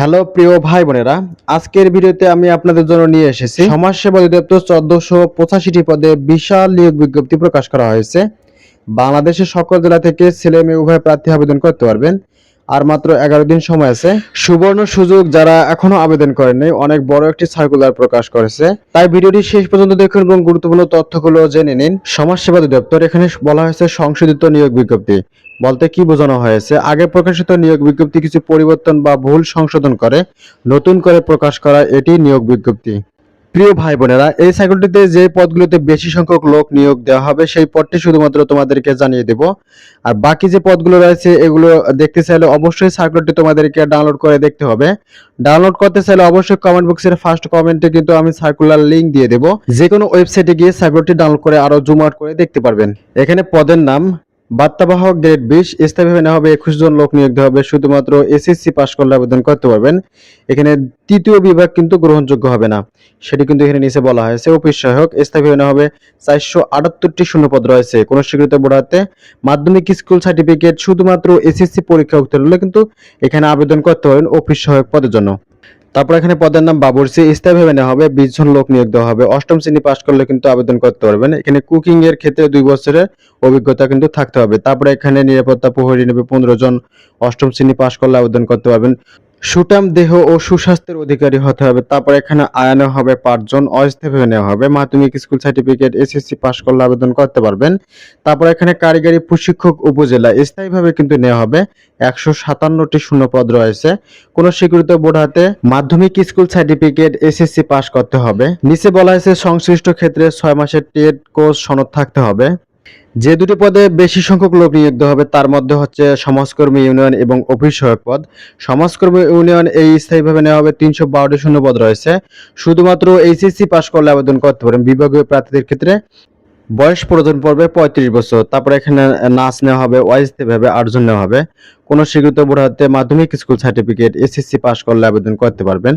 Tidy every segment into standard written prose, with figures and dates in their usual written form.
Hello প্রিয় ভাই বোনেরা, আজকের ভিডিওতে আমি আপনাদের জন্য নিয়ে এসেছি সমাজসেবা অধিদপ্তর 1485টি পদে বিশাল নিয়োগ বিজ্ঞপ্তি প্রকাশ করা হয়েছে। বাংলাদেশের সকল জেলা থেকে ছেলে মেয়ে উভয় প্রার্থী আবেদন করতে পারবেন। আর মাত্র 11 দিন সময় আছে। সুবর্ণ সুযোগ, যারা এখনো আবেদন করেননি, অনেক বড় একটি সার্কুলার প্রকাশ করেছে। তাই ভিডিওটি শেষ পর্যন্ত দেখুন এবং গুরুত্বপূর্ণ তথ্যগুলো জেনে নিন। সমাজসেবা অধিদপ্তর, এখানে বলা হয়েছে সংশোধিত নিয়োগ বিজ্ঞপ্তি বলতে কি বোঝানো হয়েছে? আগে প্রকাশিত নিয়োগ বিজ্ঞপ্তি কিছু পরিবর্তন বা ভুল সংশোধন করে নতুন করে প্রকাশ করা এটি নিয়োগ বিজ্ঞপ্তি। প্রিয় ভাই বোনেরা, এই সাইকেলটিতে যে পদগুলোতে বেশি সংখ্যক লোক নিয়োগ দেওয়া হবে সেই পদটি শুধুমাত্র তোমাদেরকে জানিয়ে দেব। আর বাকি যে পদগুলো রয়েছে এগুলো দেখতে চাইলে অবশ্যই সার্কুলারটি তোমাদেরকে ডাউনলোড করে দেখতে হবে। ডাউনলোড করতে চাইলে অবশ্যই কমেন্ট বক্সের ফার্স্ট কমেন্টে কিন্তু আমি সার্কুলার লিংক দিয়ে দেব। যে কোনো ওয়েবসাইটে গিয়ে সার্কুলারটি ডাউনলোড করে আরো জুম আউট করে দেখতে পারবেন। এখানে পদের নাম বার্তাবাহক গ্রেড 20, স্থায়ীভাবে নেওয়া হবে 21 জন লোক নিয়োগ দেওয়া হবে। শুধুমাত্র এসএসসি পাস করলে আবেদন করতে পারবেন। এখানে তৃতীয় বিভাগ কিন্তু গ্রহণযোগ্য হবে না, সেটি কিন্তু এখানে নিচে বলা হয়েছে। অফিস সহায়ক, স্থায়ীভাবে নেওয়া হবে 478টি শূন্যপদ রয়েছে। কোন স্বীকৃত বোর্ড হতে মাধ্যমিক স্কুল সার্টিফিকেট, শুধুমাত্র এসএসসি পরীক্ষা উত্তীর্ণ হলে কিন্তু এখানে আবেদন করতে পারবেন অফিস সহায়ক পদের জন্য। তারপর এখানে পদের নাম বাবুর্চি, স্থায়ীভাবে নেওয়া হবে 20 জন লোক নিয়োগ দেওয়া হবে। অষ্টম শ্রেণী পাস করলে কিন্তু আবেদন করতে পারবেন। এখানে কুকিং এর ক্ষেত্রে 2 বছরের অভিজ্ঞতা কিন্তু থাকতে হবে। তারপরে এখানে নিরাপত্তা প্রহরী নেবে 15 জন, অষ্টম শ্রেণী পাস করলে আবেদন করতে পারবেন। সুঠাম দেহ ও সুস্বাস্থ্যের অধিকারী হতে হবে। তারপর এখানে আয়ানো হবে 5 জন, অস্থায়ীভাবে নেওয়া হবে। মাধ্যমিক স্কুল সার্টিফিকেট, এসএসসি পাস করলে আবেদন করতে পারবেন। তারপর এখানে কারিগরি প্রশিক্ষক উপজেলা, স্থায়ীভাবে কিন্তু নেওয়া হবে 157টি শূন্যপদ রয়েছে। কোন স্বীকৃত বোর্ড হতে মাধ্যমিক স্কুল সার্টিফিকেট, এসএসসি পাস করতে হবে। নিচে বলা হয়েছে সংশ্লিষ্ট ক্ষেত্রে 6 মাসের টেট কোর্স সনদ থাকতে হবে। যে দুটি পদে বেশি সংখ্যক লোক নিয়োগ দেওয়া হবে তার মধ্যে হচ্ছে সমাজকর্মী ইউনিয়ন এবং অফিস সহায়ক পদ। সমাজকর্মী ইউনিয়ন এই স্থায়ীভাবে নেওয়া হবে 312টি শূন্যপদ রয়েছে। শুধুমাত্র এইচএসসি পাস করলে আবেদন করতে পারেন। বিভাগীয় প্রার্থীদের ক্ষেত্রে বয়স প্রয়োজন পড়বে 35 বছর। তারপরে এখানে নাচ নেওয়া হবে, অস্থায়ীভাবে 8 জন নেওয়া হবে। কোন স্বীকৃত বোর্ড হতে মাধ্যমিক স্কুল সার্টিফিকেট, এসএসসি পাস করলে আবেদন করতে পারবেন।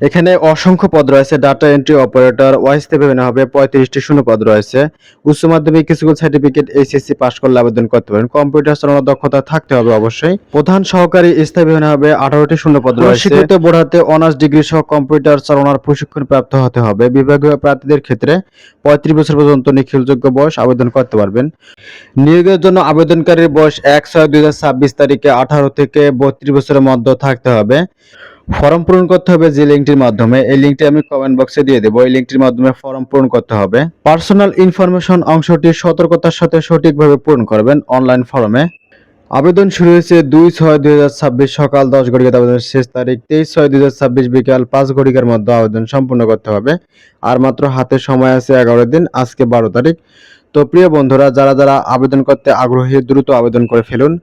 এখানে অসংখ্য পদ রয়েছে। ডাটা এন্ট্রি অপারেটর, অস্থায়ীভাবে নেওয়া হবে 35টি শূন্যপদ রয়েছে। উচ্চ মাধ্যমিক স্কুল সার্টিফিকেট, এইচএসসি পাস করলে আবেদন করতে পারেন। কম্পিউটার চালানোর দক্ষতা থাকতে হবে অবশ্যই। প্রধান সহকারী, স্থায়ীভাবে নেওয়া হবে 18টি শূন্যপদ রয়েছে। স্বীকৃত বোর্ড হতে অনার্স ডিগ্রি সহ কম্পিউটার চালানোর প্রশিক্ষণ প্রাপ্ত হতে হবে। বিভাগীয় প্রার্থীদের ক্ষেত্রে 35 বছর পর্যন্ত নিখিলযোগ্য বয়স আবেদন করতে পারবেন। নিয়োগের জন্য আবেদনকারীর বয়স 1/6/2026 তারিখে 18 থেকে 32 বছরের মধ্যে থাকতে হবে। ফর্ম পূরণ করতে হবে যে লিঙ্কটির মাধ্যমে, এই লিঙ্কটি আমি কমেন্ট বক্সে দিয়ে দেবো। এই লিঙ্কটির মাধ্যমে ফর্ম পূরণ করতে হবে। পার্সোনাল ইনফরমেশন অংশটি সতর্কতার সাথে সঠিকভাবে পূরণ করবেন অনলাইন ফর্মে। আবেদন শুরু হয়েছে 2/6/2026 সকাল 10 ঘটিকাতে, আবেদনের শেষ তারিখ 23/6/2026 বিকাল 5 ঘটিকার মধ্যে আবেদন সম্পূর্ণ করতে হবে। আর মাত্র হাতে সময় আছে 11 দিন, আজকে 12 তারিখ। তো প্রিয় বন্ধুরা, যারা যারা আবেদন করতে আগ্রহী দ্রুত আবেদন করে ফেলুন।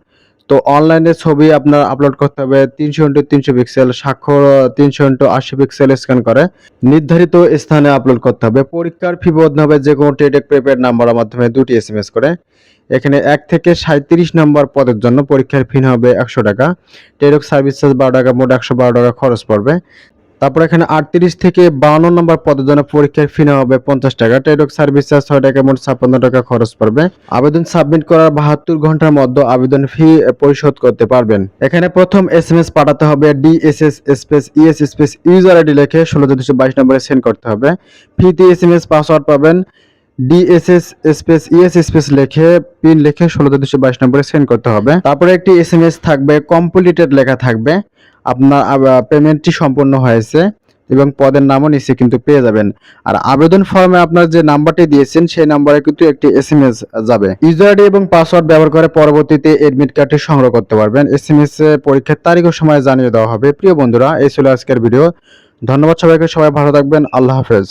তো অনলাইনে ছবি আপনার আপলোড করতে হবে 300x300 পিক্সেল, স্বাক্ষর 300x80 পিক্সেল স্ক্যান করে নির্ধারিত স্থানে আপলোড করতে হবে। পরীক্ষার ফি বদলে হবে যে কোনো টেটেক প্রিপেড নাম্বারের মাধ্যমে 2টি এসএমএস করে। এখানে 1 থেকে 37 নম্বর পদের জন্য পরীক্ষার ফি হবে 100 টাকা। টেটক সার্ভিস চার্জ 12 টাকা, মোট 112 টাকা খরচ পড়বে। তারপর এখানে 38 থেকে 52 নম্বর পদের জন্য পরীক্ষার ফি হবে 50 টাকা। টেটক সার্ভিস চার্জ 6 টাকা, মোট 56 টাকা খরচ পড়বে। আবেদন সাবমিট করার 72 ঘন্টার মধ্যে আবেদন ফি পরিশোধ করতে পারবেন। এখানে প্রথম এসএমএস পাঠাতে হবে DSS space ES space user ID লিখে 16222 নম্বরে সেন্ড করতে হবে। ফিতে এসএমএস পাসওয়ার্ড পাবেন ডিএসএস স্পেস ইএস স্পেস লিখে পিন লিখে 16222 নম্বরে সেন্ড করতে হবে। তারপরে একটি এসএমএস থাকবে, কমপ্লিটেড লেখা থাকবে, আপনার পেমেন্টটি সম্পূর্ণ হয়েছে এবং পদের নামও নিচে কিন্তু পেয়ে যাবেন। আর আবেদন ফর্মে আপনার যে নাম্বারটি দিয়েছেন সেই নাম্বারে কিন্তু একটি এসএমএস যাবে। ইউজার আইডি এবং পাসওয়ার্ড ব্যবহার করে পরবর্তীতে এডমিট কার্ডটি সংগ্রহ করতে পারবেন। এসএমএস এ পরীক্ষার তারিখ ও সময় জানিয়ে দেওয়া হবে। প্রিয় বন্ধুরা, এই ছিল আজকের ভিডিও। ধন্যবাদ সবাইকে, সবাই ভালো থাকবেন। আল্লাহ হাফেজ।